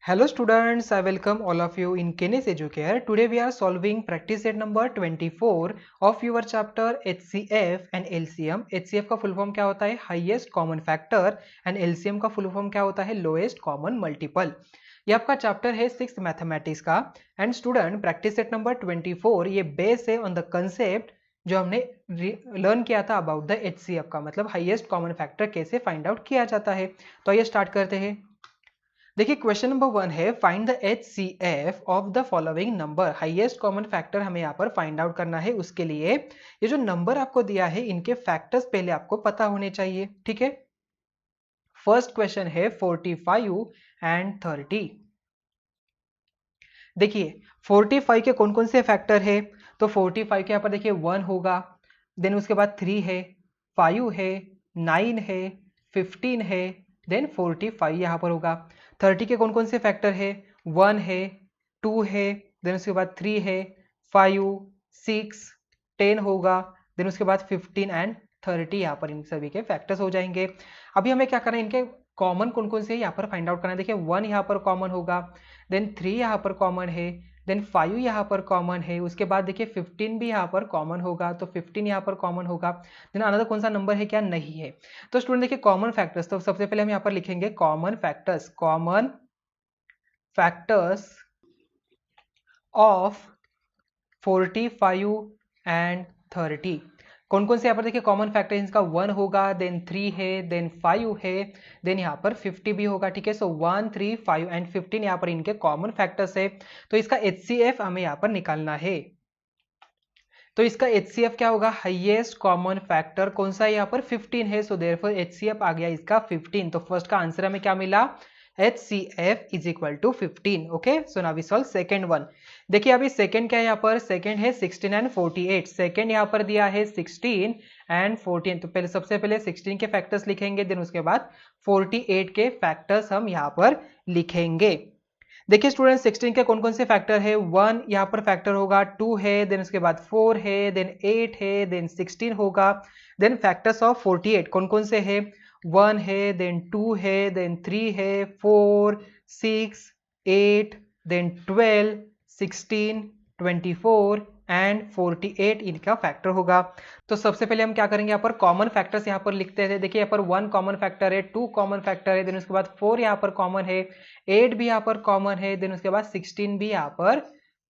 Hello students, I welcome all of you in Kenis Educare. Today we are solving practice set number 24 of your chapter HCF and LCM. HCF का full form क्या होता है? Highest common factor and LCM का full form क्या होता है? Lowest common multiple. ये आपका चैप्टर है 6th मैथमेटिक्स का. And student practice set number 24 ये बेस है ऑन द कंसेप्ट जो हमने लर्न किया था अबाउट द HCF का, मतलब हाईएस्ट कॉमन फैक्टर कैसे फाइंड आउट किया जाता है. तो आइए स्टार्ट करते हैं. देखिए क्वेश्चन नंबर 1 है find the HCF of the following number. Highest common factor हमें यहाँ पर फाइंड आउट करना है. उसके लिए ये जो नंबर आपको दिया है इनके फैक्टर्स पहले आपको पता होने चाहिए. ठीक है, फर्स्ट क्वेश्चन है 45 एंड 30. देखिए 45 के कौन कौन से फैक्टर है. तो 45 के यहाँ पर देखिए 1 होगा, देन उसके बाद 3 है, 5 है, 9 है, 15 है, देन 45 यहाँ पर होगा. 30 के कौन कौन से फैक्टर है. 1 है, 2 है, देन उसके बाद 3 है, 5, 6, 10 होगा, देन उसके बाद 15 एंड 30 यहाँ पर इन सभी के फैक्टर्स हो जाएंगे. अभी हमें क्या करना है, इनके कॉमन कौन कौन से यहाँ पर फाइंड आउट करना है. देखिए 1 यहाँ पर कॉमन होगा, देन 3 यहाँ पर कॉमन है, देन 5 यहाँ पर कॉमन है, उसके बाद देखिए 15 भी यहाँ पर कॉमन होगा, तो 15 यहाँ पर कॉमन होगा. देन अनदर कौन सा नंबर है, क्या नहीं है. तो स्टूडेंट देखिए कॉमन फैक्टर्स, तो सबसे पहले हम यहाँ पर लिखेंगे common factors. Common factors of 45 and 30. कौन कौन से यहाँ पर देखिए कॉमन फैक्टर, इसका 1 होगा, देन 3 है, देन 5 है, देन यहाँ पर 50 भी होगा. ठीक है, सो 1, 3, 5 एंड 15 यहाँ पर इनके कॉमन फैक्टर्स है. तो इसका HCF हमें यहाँ पर निकालना है. तो इसका HCF क्या होगा, हाईएस्ट कॉमन फैक्टर कौन सा है यहाँ पर 15 है, सो देयरफॉर HCF आ गया इसका 15. तो फर्स्ट का आंसर हमें क्या मिला, HCF is equal to 15. Okay, so now we solve second one. देखिए अभी सेकंड क्या है यहाँ पर, सेकंड है 16 एंड 48. सेकंड यहाँ पर दिया है 16 एंड 14. तो पहले सबसे पहले 16 के फैक्टर्स लिखेंगे, देन उसके बाद 48 के फैक्टर्स हम यहाँ पर लिखेंगे. देखिए स्टूडेंट 16 के कौन कौन से फैक्टर है. 1 यहाँ पर फैक्टर होगा, 2 है, देन उसके बाद 4 है, देन 8 है, देन 16 होगा. देन फैक्टर्स ऑफ 48 कौन कौन से है. 1 है, देन 2 है, देन 3 है, 4, 6, 8, देन 12, 16, 24 एंड 48 इनका फैक्टर होगा. तो सबसे पहले हम क्या करेंगे, यहाँ पर कॉमन फैक्टर्स यहाँ पर लिखते हैं. देखिए यहाँ पर 1 कॉमन फैक्टर है, 2 कॉमन फैक्टर है, देन उसके बाद 4 यहाँ पर कॉमन है, 8 भी यहाँ पर कॉमन है, देन उसके बाद 16 भी यहाँ पर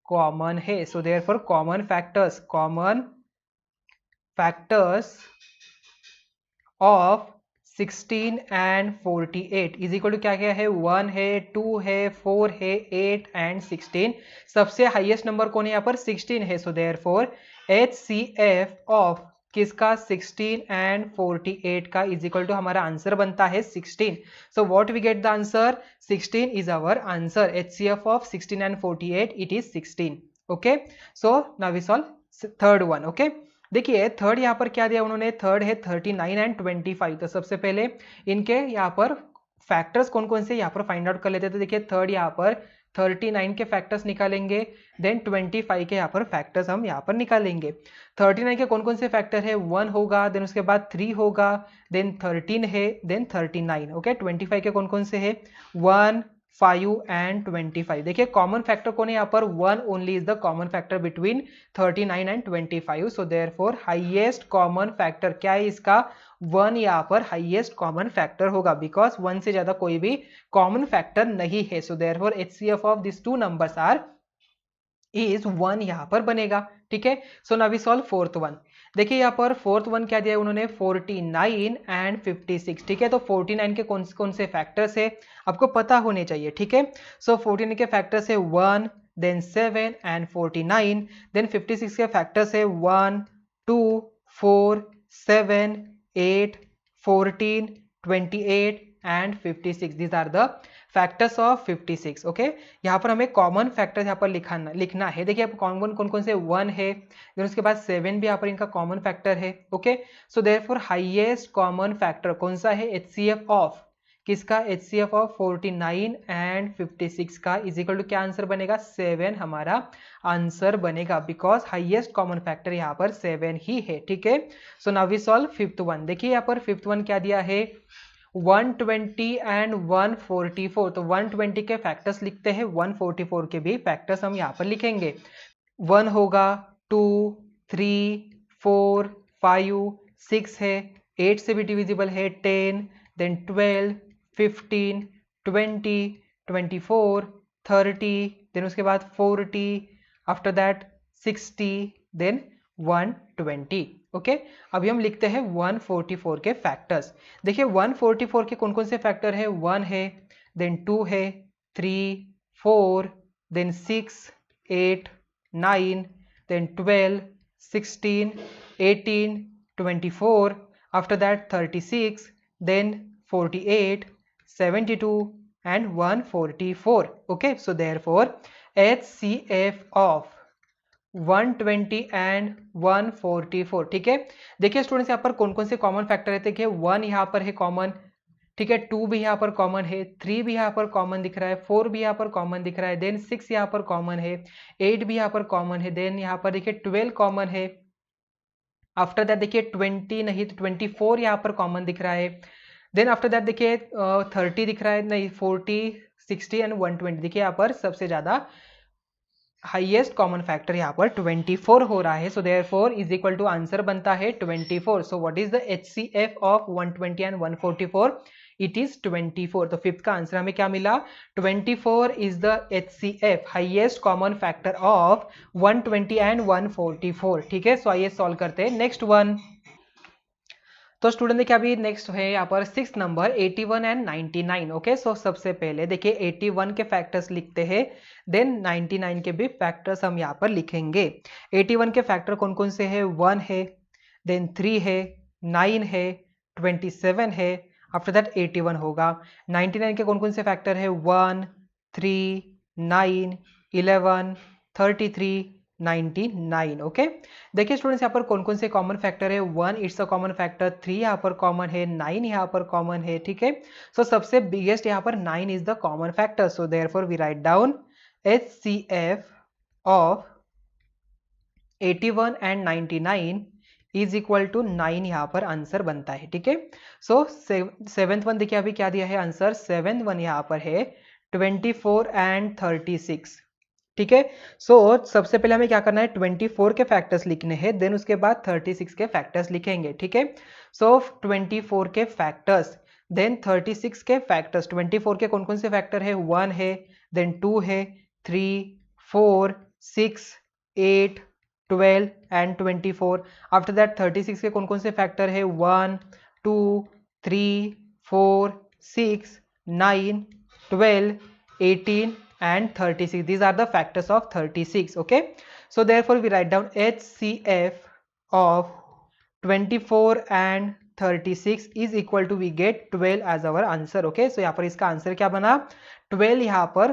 कॉमन है. So therefore common factors of 16 and 48 is equal to क्या क्या है, 1 है, 2 है, 4 है, 8 एंड 16. सबसे हाईएस्ट नंबर कौन है यहाँ पर, 16 है. सो देयरफॉर HCF ऑफ किसका, 16 एंड 48 का इज इक्वल टू हमारा आंसर बनता है 16. So what we get the answer, 16 is our answer. HCF of 16 and 48 it is 16. Okay, so now we solve third one. Okay, देखिए third यहाँ पर क्या दिया उन्होंने, थर्ड है 39 एंड 25. तो सबसे पहले इनके यहाँ पर फैक्टर्स कौन कौन से यहाँ पर फाइंड आउट कर लेते. तो देखिए थर्ड यहाँ पर 39 के फैक्टर्स निकालेंगे, देन 25 के यहाँ पर फैक्टर्स हम यहाँ पर निकालेंगे. 39 के कौन कौन से फैक्टर है, 1 होगा, देन उसके बाद 3 होगा, देन 13 है, देन 39. ओके, 25 के कौन कौन से है, 1, 5 एंड 25. देखिए कॉमन फैक्टर कौन है यहाँ पर, 1 only is the common factor between 39 and 25. So therefore highest common factor क्या है इसका, 1 यहाँ पर हाईएस्ट कॉमन फैक्टर होगा, बिकॉज 1 से ज्यादा कोई भी कॉमन फैक्टर नहीं है. So therefore HCF of this two numbers are is 1 यहाँ पर बनेगा. ठीक है, so now we solve fourth one. देखिए यहाँ पर फोर्थ वन क्या दिया है उन्होंने, 49 एंड 56. ठीक है, तो 49 के कौन कौन से फैक्टर्स है आपको पता होने चाहिए. ठीक है, सो 49 के फैक्टर्स है 1, देन 7 एंड 49. देन 56 के फैक्टर्स है 1, 2, 4, 7, 8, 14, 28 and 56. These are the factors of 56. Okay, यहाँ पर हमें कॉमन फैक्टर यहाँ पर लिखना है. देखिए कॉमन कौन कौन से, 1 है, फिर उसके बाद 7 भी यहाँ पर इनका कॉमन फैक्टर है. ओके, सो देयरफॉर हाईएस्ट कॉमन फैक्टर कौन सा है, HCF ऑफ किसका, HCF ऑफ 49 एंड 56 का इज इक्वल टू क्या आंसर बनेगा, 7 हमारा आंसर बनेगा, बिकॉज हाईएस्ट कॉमन फैक्टर यहाँ पर 7 ही है. ठीक है, so now we solve fifth one. देखिए यहाँ पर फिफ्थ वन क्या दिया है, 120 एंड 144, तो 120 के फैक्टर्स लिखते हैं, 144 के भी फैक्टर्स हम यहाँ पर लिखेंगे। 1 होगा, 2, 3, 4, 5, 6 है, 8 से भी डिविजिबल है, 10, देन 12, 15, 20, 24, 30, देन उसके बाद 40, आफ्टर दैट 60, देन 120। ओके, अभी हम लिखते हैं 144 के फैक्टर्स। देखिए 144 के कौन कौन से फैक्टर है, 1 है, देन 2 है, 3, 4, then 6, 8, 9, then 12, 16, 18, 24, after that 36, then 48, 72 and 144. Okay, so therefore HCF of 120 and 144। ठीक है, देखिए स्टूडेंट्स यहाँ पर कौन कौन से कॉमन फैक्टर है। देखिए 1 यहाँ पर है कॉमन, ठीक है, 2 भी यहाँ पर कॉमन है, 3 भी यहाँ पर कॉमन दिख रहा है, 4 भी यहाँ पर कॉमन दिख रहा है, देन 6 यहाँ पर कॉमन है, 8 भी यहाँ पर कॉमन है, देन यहाँ पर देखिए 12 कॉमन है, आफ्टर दैट देखिए 20 नहीं तो 24 यहाँ पर कॉमन दिख रहा है, देन आफ्टर दैट देखिए 30 दिख रहा है, नहीं 40, 60 एंड 120। देखिए यहाँ पर सबसे ज्यादा हाईएस्ट कॉमन फैक्टर यहाँ पर 24 हो रहा है, so therefore is equal to answer बनता है 24। So what is the HCF of 120 and 144? It is 24। तो फिफ्थ का आंसर हमें क्या मिला, 24 is the HCF, highest common factor of 120 and 144। ठीक है, सो आइए सॉल्व करते हैं नेक्स्ट वन। तो स्टूडेंट देखिए अभी नेक्स्ट है यहाँ पर 6 नंबर 81 एंड 99। ओके, सो सबसे पहले देखिए 81 के फैक्टर्स लिखते हैं, देन 99 के भी फैक्टर्स हम यहाँ पर लिखेंगे। 81 के फैक्टर कौन कौन से है, 1 है, देन 3 है, 9 है, 27 है, आफ्टर दैट 81 होगा। 99 के कौन कौन से फैक्टर है, 1, 3, 9, 11, 33, 99। ओके, देखिए स्टूडेंट्स यहाँ पर कौन कौन से कॉमन फैक्टर है, 1 इट्स अ कॉमन फैक्टर, 3 यहाँ पर कॉमन है, 9 यहाँ पर कॉमन है। ठीक है, सो सबसे बिगेस्ट यहाँ पर 9 is the common factor, so therefore we write down HCF of 81 and 99 is equal to 9, यहाँ पर आंसर बनता है। ठीक है, सो सेवेंथ वन देखिए अभी क्या दिया है आंसर, सेवेंथ वन यहाँ पर है 24 एंड 36। ठीक है, सो सबसे पहले हमें क्या करना है, 24 के फैक्टर्स लिखने हैं, देन उसके बाद 36 के फैक्टर्स लिखेंगे। ठीक है, सो 24 के फैक्टर्स, देन 36 के फैक्टर्स। 24 के कौन कौन से फैक्टर है, 1 है, देन 2 है, 3, 4, 6, 8, 12 एंड 24। आफ्टर दैट 36 के कौन कौन से फैक्टर है, 1, 2, 3, 4, 6, 9, 12, 18 and 36. These are the factors of 36. Okay, so therefore we write down HCF of 24 and 36 is equal to, we get 12 as our answer. Okay, so यहाँ पर इसका आंसर क्या बना, 12 यहाँ पर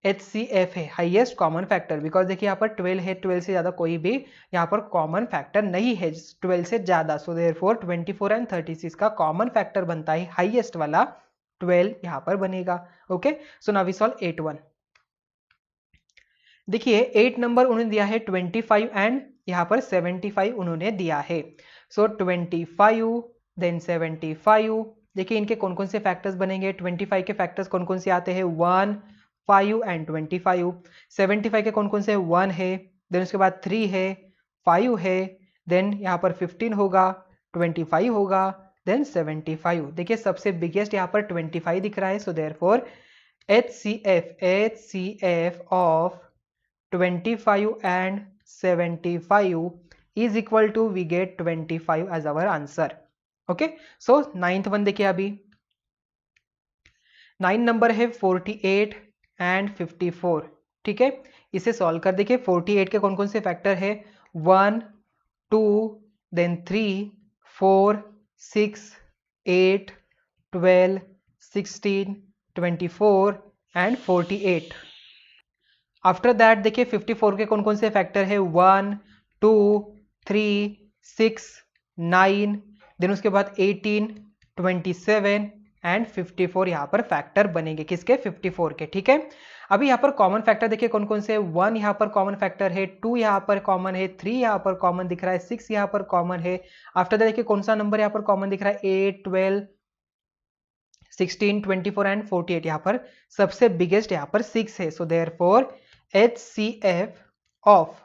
HCF है, हाईएस्ट कॉमन फैक्टर, बिकॉज देखिए यहाँ पर 12 है, 12 से ज्यादा कोई भी यहाँ पर कॉमन फैक्टर नहीं है 12 से ज्यादा, सो देयरफॉर 24 एंड 36 का कॉमन फैक्टर बनता है हाईएस्ट वाला 12 यहाँ पर बनेगा। Okay, so now we solve 8-1। देखिए 8 नंबर उन्होंने दिया है 25 एंड यहाँ पर 75 उन्होंने दिया है, सो 25 देन 75। देखिए इनके कौन कौन से फैक्टर्स बनेंगे, 25 के फैक्टर्स कौन कौन से आते हैं, 1, 5 एंड 25। 75 के कौन कौन से, 1 है, देन उसके बाद 3 है, 5 है, देन यहाँ पर 15 होगा, 25 होगा, देन 75। देखिए सबसे बिगेस्ट यहाँ पर 25 दिख रहा है, so therefore HCF of 25 and 75 is equal to, we get 25 as our answer. Okay, so 9th one देखिए अभी 9 नंबर है 48 and 54। ठीक है, इसे सॉल्व कर देखिए 48 के कौन कौन से फैक्टर है, 1, 2, देन 3, 4, 6, 8, 12, 16, 24 एंड 48। आफ्टर दैट देखिए 54 के कौन कौन से फैक्टर है, 1, 2, 3, 6, 9, देन उसके बाद 18, 27 एंड 54 यहाँ पर फैक्टर बनेंगे, किसके, 54 के। ठीक है, अभी यहाँ पर कॉमन फैक्टर देखिए कौन कौन से, 1 यहाँ पर कॉमन फैक्टर है, 2 यहाँ पर कॉमन है, 3 यहाँ पर कॉमन दिख रहा है, 6 यहाँ पर कॉमन है। आफ्टर दैट देखिए कौन सा नंबर यहाँ पर कॉमन दिख रहा है, 8, 12, 16, 24 एंड 48, यहाँ पर सबसे बिगेस्ट यहाँ पर 6 है, so therefore HCF of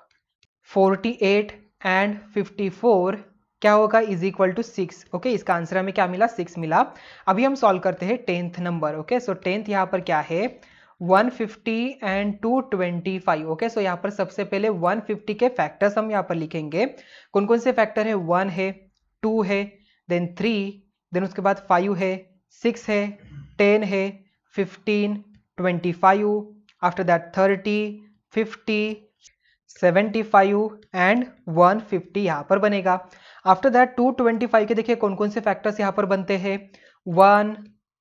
48 and 54 क्या होगा, इज इक्वल टू 6। ओके, इसका आंसर हमें क्या मिला, 6 मिला। अभी हम सॉल्व करते हैं 10th नंबर। ओके, सो 10th यहाँ पर क्या है, 150 एंड 225। ओके, सो यहाँ पर सबसे पहले 150 के फैक्टर्स हम यहाँ पर लिखेंगे। कौन कौन से फैक्टर है, 1 है, 2 है, देन 3, देन उसके बाद 5 है, 6 है, 10 है, 15, 25, आफ्टर दैट 30, 50, 75 एंड 150 यहाँ पर बनेगा। आफ्टर दैट 225 के देखिए कौन कौन से फैक्टर्स यहाँ पर बनते हैं, 1,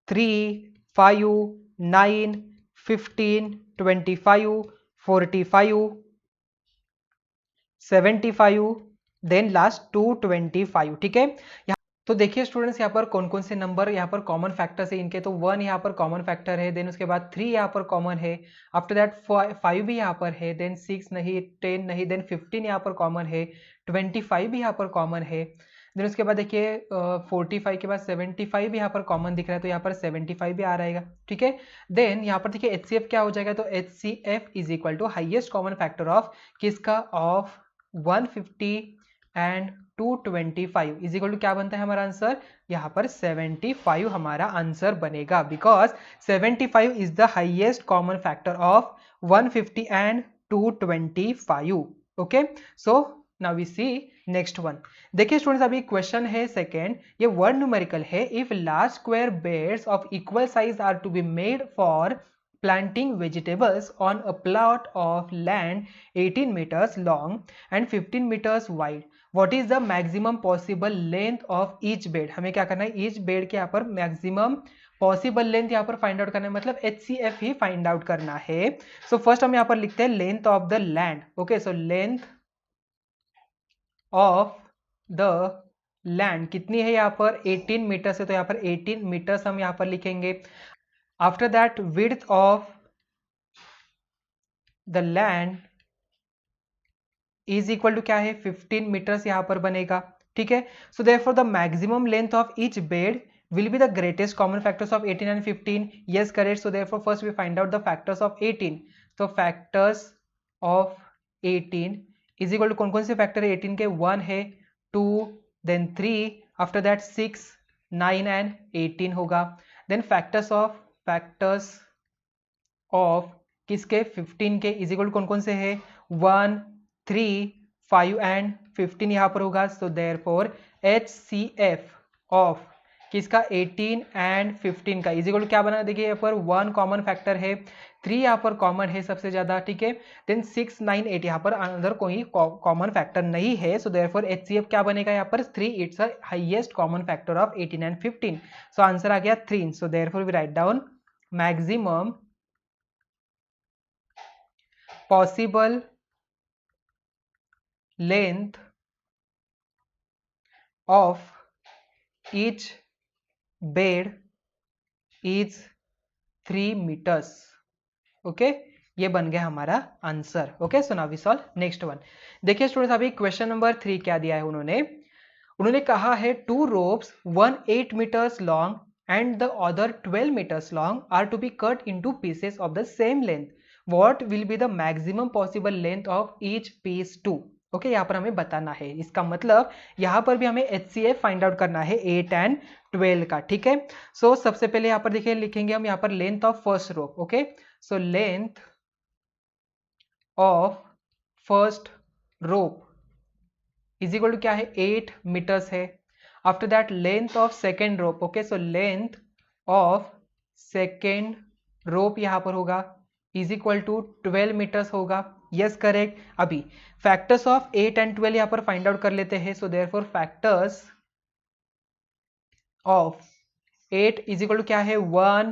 3, 5, 9, 15, 25, 45, 75, देन लास्ट 225। ठीक है, तो देखिए स्टूडेंट्स यहाँ पर कौन कौन से नंबर यहाँ पर कॉमन फैक्टर्स है इनके, तो 1 यहाँ पर कॉमन फैक्टर है, देन उसके बाद 3 यहाँ पर कॉमन है, आफ्टर दैट 5 भी यहाँ पर है, देन 6 नहीं, 10 नहीं, देन 15 यहाँ पर कॉमन है, 25 भी यहाँ पर कॉमन है, देन उसके बाद देखिए 45 के बाद 75 भी यहाँ पर कॉमन दिख रहा है, तो यहाँ पर 75 भी आ रहेगा। ठीक है, देन यहाँ पर देखिए HCF क्या हो जाएगा, तो HCF is equal to highest common factor of किसका, of 150 and 225 is equal to क्या बनता है हमारा आंसर, यहाँ पर 75 हमारा आंसर बनेगा, because 75 is the highest common factor of 150 and 225। Okay, so now we see next one. देखिए स्टूडेंट्स, अभी क्वेश्चन है सेकेंड, ये वर्ड न्यूमेरिकल है। If large square beds of equal size are to be made for planting vegetables on a plot of land 18 meters long and 15 meters wide, what is the maximum possible length of each bed। हमें क्या करना है, each bed के यहाँ पर maximum possible length यहाँ पर find out करना है, मतलब HCF ही फाइंड आउट करना है। सो फर्स्ट हम यहाँ पर लिखते हैं length of the land. Okay, so length of the land कितनी है यहाँ पर, 18 मीटर है, तो यहाँ पर 18 मीटर्स हम यहाँ पर लिखेंगे। After that width of the land is equal to क्या है, 15 मीटर्स यहाँ पर बनेगा। ठीक है, so therefore the maximum length of each bed will be the greatest common factors of 18 and 15। yes correct, so therefore first we find out the factors of 18। so factors of 18 is equal to कौन कौन से factor है 18 के, 1 है, 2, then 3, after that 6, 9 and 18 होगा। then factors of किसके, 15 के, is equal कौन कौन से है, 1, 3, 5 एंड 15 यहाँ पर होगा। सो देयरफॉर HCF ऑफ किसका, 18 एंड 15 का इज इक्वल क्या बना, देखिए यहाँ पर 1 कॉमन फैक्टर है, 3 यहाँ पर कॉमन है सबसे ज्यादा। ठीक है, देन 6, 9, 8 यहाँ पर अंदर कोई कॉमन फैक्टर नहीं है। सो देयरफॉर HCF क्या बनेगा यहाँ पर, 3, it's a highest common factor of 18 and 15। So answer आ गया 3। So therefore we write down maximum possible length of each bed is 3 meters। Okay, ये बन गया हमारा answer. Okay, so now we solve next one. देखिए students, अभी question number 3 क्या दिया है उन्होंने कहा है 2 ropes, one 8 meters long and the other 12 meters long are to be cut into pieces of the same length। what will be the maximum possible length of each piece 2। Okay, यहाँ पर हमें बताना है, इसका मतलब यहाँ पर भी हमें HCF फाइंड आउट करना है 8 एंड 12 का। ठीक है, सो सबसे पहले यहाँ पर देखिए लिखेंगे हम यहाँ पर length of first rope. Okay, so length of first rope is equal to क्या है, 8 मीटर्स है। After that length of second rope. Okay, so length of second rope यहाँ पर होगा इज इक्वल टू 12 मीटर्स होगा। Yes correct. अभी factors of 8 and 12 यहाँ पर फाइंड आउट कर लेते हैं। So therefore factors of 8 is equal to क्या है, 1,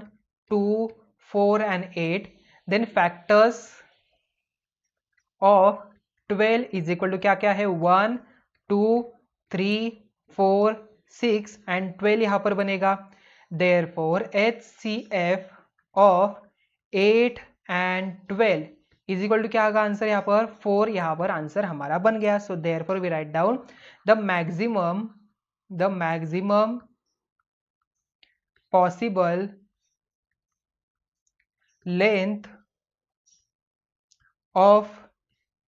2, 4 and 8। Then factors of 12 is equal to क्या क्या है, 1, 2, 3, 4, 6 एंड 12 यहाँ पर बनेगा। Therefore HCF of 8 and 12 is equal to क्या होगा आंसर यहाँ पर, 4 यहाँ पर आंसर हमारा बन गया। So therefore we write down the maximum possible length of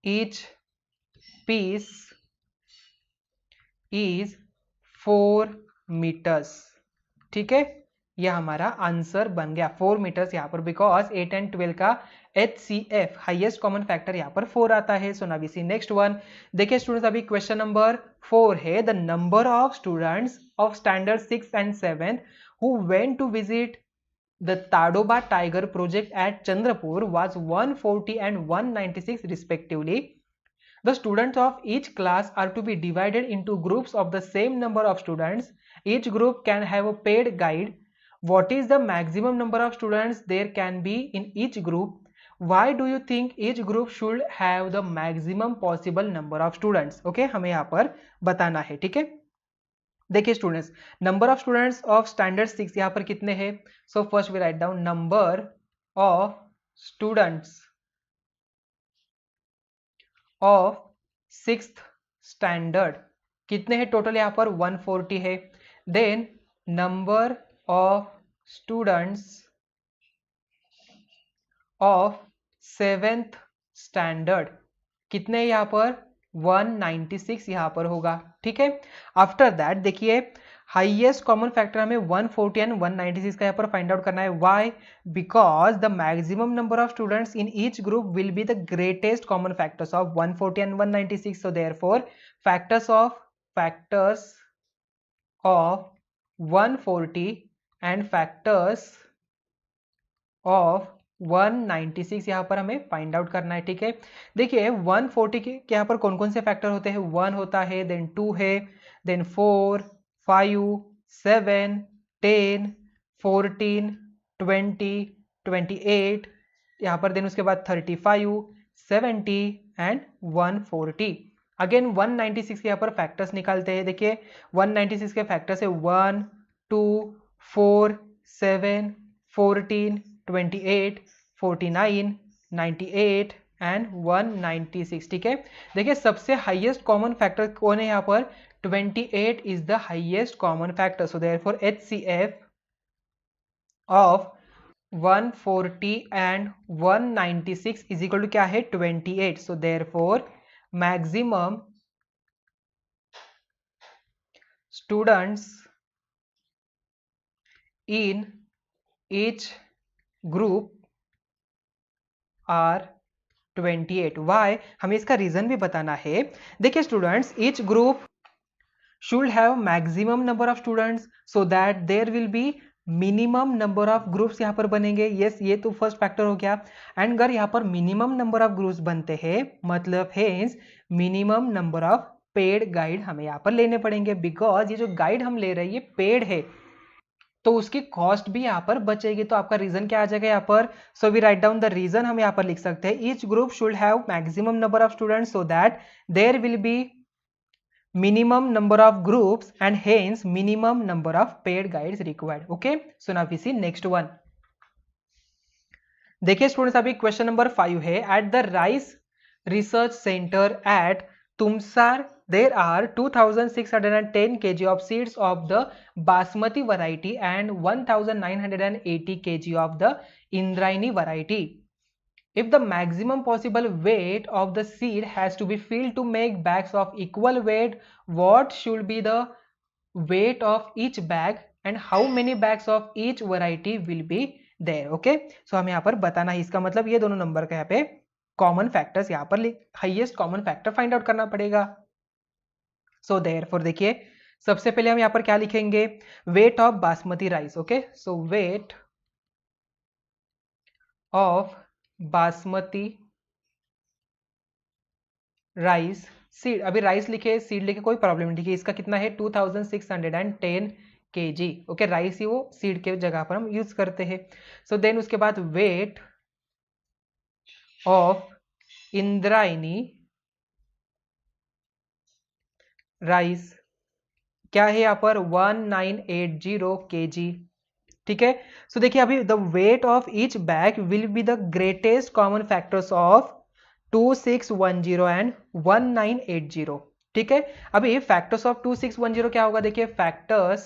each piece is 4 meters। ठीक है, यह हमारा आंसर बन गया 4 मीटर्स यहाँ पर, बिकॉज 8 एंड 12 का HCF हाईएस्ट कॉमन फैक्टर यहाँ पर 4 आता है। So now we see next one. देखिए स्टूडेंट्स, अभी क्वेश्चन नंबर 4 है, the number of students of standard 6 and 7 who went to visit the Tadoba Tiger project at Chandrapur was 140 and 196 respectively. The students of each class are to be divided into groups of the same number of students. Each group can have a paid guide. What is the maximum number of students there can be in each group? Why do you think each group should have the maximum possible number of students? Okay, हमें यहाँ पर बताना है। ठीक है, देखिए students, number of students of standard 6 यहाँ पर कितने हैं? So first we write down number of students of 6th standard कितने हैं टोटल? यहाँ पर 140 है। Then number of students of 7th standard कितने यहाँ पर? 196 यहाँ पर होगा। ठीक है, आफ्टर दैट देखिए हाईएस्ट कॉमन फैक्टर हमें 140 एंड 196 का यहाँ पर फाइंड आउट करना है। Why? Because the maximum number of students in each group will be the greatest common factors of 140 and 196। So therefore factors of 140 and factors of 196 यहाँ पर हमें find out करना है। ठीक है, देखिए 140 के यहाँ पर कौन कौन से फैक्टर होते हैं? 1 होता है, देन 2 है, देन 4, 5, 7, 10, 14, 20, 28 यहाँ पर, देन उसके बाद 35, 70 एंड 140। अगेन 196 के यहाँ पर फैक्टर्स निकालते हैं। देखिए 196 के फैक्टर्स है 1, 2, 4, 7, 14, 28, 49, 98 एंड 196। ठीक है, देखिए सबसे हाईएस्ट कॉमन फैक्टर कौन है यहाँ पर? 28 is the highest common factor. So therefore HCF of 140 and 196 is equal to क्या है? 28। So therefore maximum students in each group are 28। Why? हमें इसका रीजन भी बताना है। देखिए students, each group should have maximum number of students so that there will be minimum number of groups यहाँ पर बनेंगे। यस, ये तो फर्स्ट फैक्टर हो गया। एंड अगर यहाँ पर मिनिमम नंबर ऑफ ग्रुप्स बनते हैं, मतलब hence minimum number of paid guide हमें यहाँ पर लेने पड़ेंगे, बिकॉज ये जो गाइड हम ले रहे हैं ये पेड है, तो उसकी कॉस्ट भी यहाँ पर बचेगी। तो आपका रीजन क्या आ जाएगा यहाँ पर? So we write down the reason, हम यहाँ पर लिख सकते हैं each group should have maximum number of students so that there will be minimum number of groups and hence minimum number of paid guides required. Okay, so now we see next one. देखिए students, अभी question number 5 है। At the rice research centre at Tumsar there are 2610 kg of seeds of the basmati variety and 1980 kg of the Indrayani variety. If the maximum possible weight of the seed has to be filled to make bags of equal weight, what should be the weight of each bag and how many bags of each variety will be there? Okay, so हमें यहाँ पर बताना है। इसका मतलब ये दोनों number का यहाँ पे कॉमन फैक्टर्स यहाँ पर highest common factor find out करना पड़ेगा। सो देयरफॉर देखिए सबसे पहले हम यहाँ पर क्या लिखेंगे? Weight of basmati rice. Okay, so weight of basmati rice seed. अभी राइस लिखे, सीड लिखे, कोई प्रॉब्लम नहीं। देखिए इसका कितना है? 2610 kg। ओके, राइस ही वो सीड के जगह पर हम यूज करते हैं। सो देन उसके बाद वेट ऑफ इंद्रायणी राइस क्या है यहाँ पर? 1980 kg। ठीक है, सो देखिए अभी the wait of each bag will be the greatest common factors of 2610 and 1980। ठीक है, अभी फैक्टर्स ऑफ 2610 क्या होगा? देखिए factors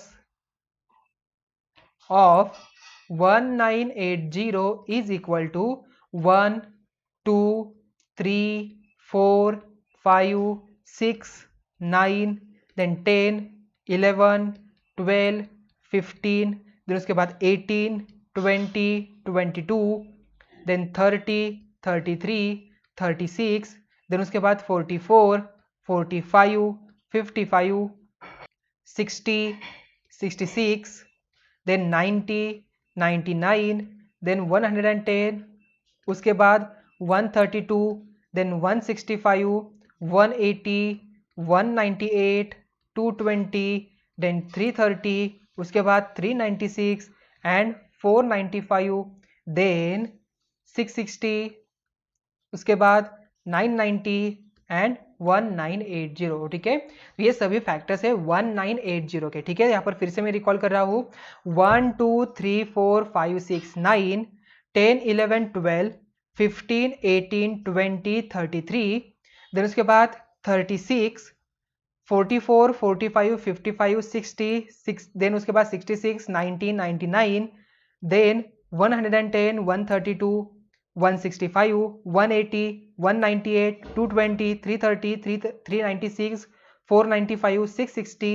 of 1980 is equal to 1 2 3 4 5 6 9 then 10 11 12 15 then उसके बाद 18 20 22 देन 30 33 36 देन उसके बाद 44 45 55 60 66 देन 90 99 देन 110 उसके बाद 132 देन 165 180 198 220 देन 330 उसके बाद 396 एंड 495 देन 660 उसके बाद 990 एंड 1980। ठीक है, ये सभी फैक्टर्स है 1980 के। ठीक है, यहाँ पर फिर से मैं रिकॉल कर रहा हूँ 1 2 3 4 5 6 9 10 11 12 15 18 20 33 देन उसके बाद 36 44 45 55 60 देन उसके बाद 66 90 99 देन 110 132 165 180 198 220 330 396 495 660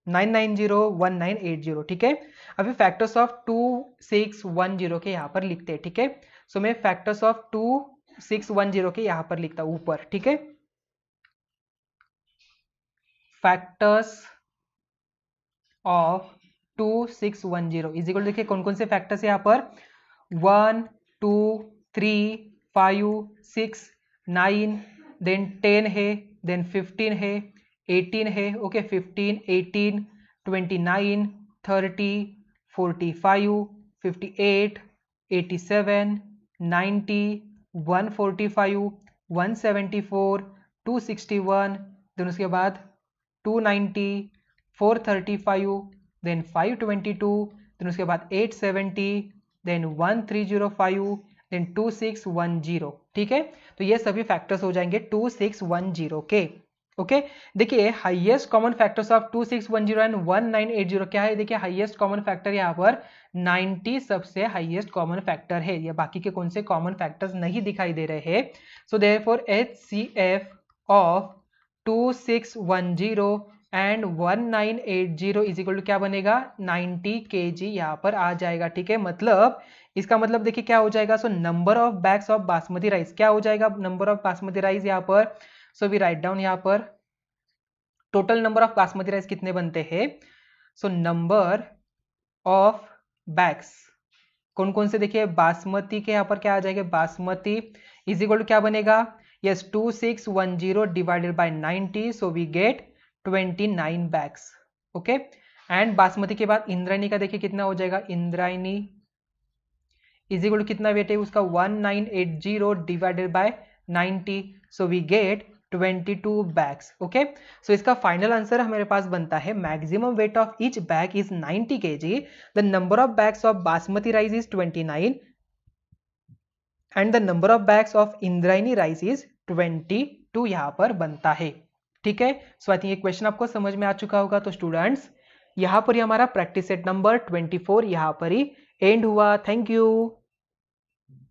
990 1980। ठीक है, अभी फैक्टर्स ऑफ 2610 के यहाँ पर लिखते हैं। ठीक है, सो मैं फैक्टर्स ऑफ 2610 के यहाँ पर लिखता हूँ ऊपर। ठीक है, फैक्टर्स ऑफ 2610 इज इक्वल, देखिए कौन कौन से फैक्टर्स है यहाँ पर 1 2 3 5 6 9 देन 10 है देन 15 है 18 है ओके 15 18 29 30 45 58 87 90 145 174 261 देन उसके बाद 290 435 देन 522 देन उसके बाद 870 देन 1305 देन 2610। ठीक है, तो ये सभी फैक्टर्स हो जाएंगे 2610 के। ओके, देखिए highest common factors of 2610 and 1980 क्या है। देखिए हाईएस्ट कॉमन फैक्टर यहाँ पर 90 सबसे हाईएस्ट कॉमन फैक्टर है, ये बाकी के कौन से कॉमन फैक्टर्स नहीं दिखाई दे रहे हैं। So therefore HCF of 2610 and 1980 is equal to क्या बनेगा 90 kg यहाँ पर आ जाएगा। ठीक है, मतलब इसका मतलब देखिए क्या हो जाएगा। So number of bags of basmati rice क्या हो जाएगा, नंबर ऑफ बासमती राइस यहाँ पर। सो वी राइट डाउन यहाँ पर total number of basmati rice कितने बनते हैं। सो नंबर ऑफ बैग्स कौन कौन से, देखिए बासमती के यहाँ पर क्या आ जाएगा, बासमती इज इक्वल टू क्या बनेगा, yes 2610 divided by 90, so we get 29 bags. Okay, and basmati के बाद इंद्रायणी का देखिए कितना हो जाएगा, इंद्रायणी इज इक्वल टू कितना वेट है उसका 1980 divided by 90, so we get 22 bags. Okay, so इसका फाइनल आंसर हमारे पास बनता है maximum weight of each bag is 90 kg, the number of bags of basmati rice is 29 and the number of bags of Indrayani rice is 22 यहाँ पर बनता है। ठीक है, सो आई थिंक ये क्वेश्चन आपको समझ में आ चुका होगा। तो स्टूडेंट्स यहाँ पर ही हमारा प्रैक्टिस सेट नंबर 24 यहाँ पर ही एंड हुआ। Thank you.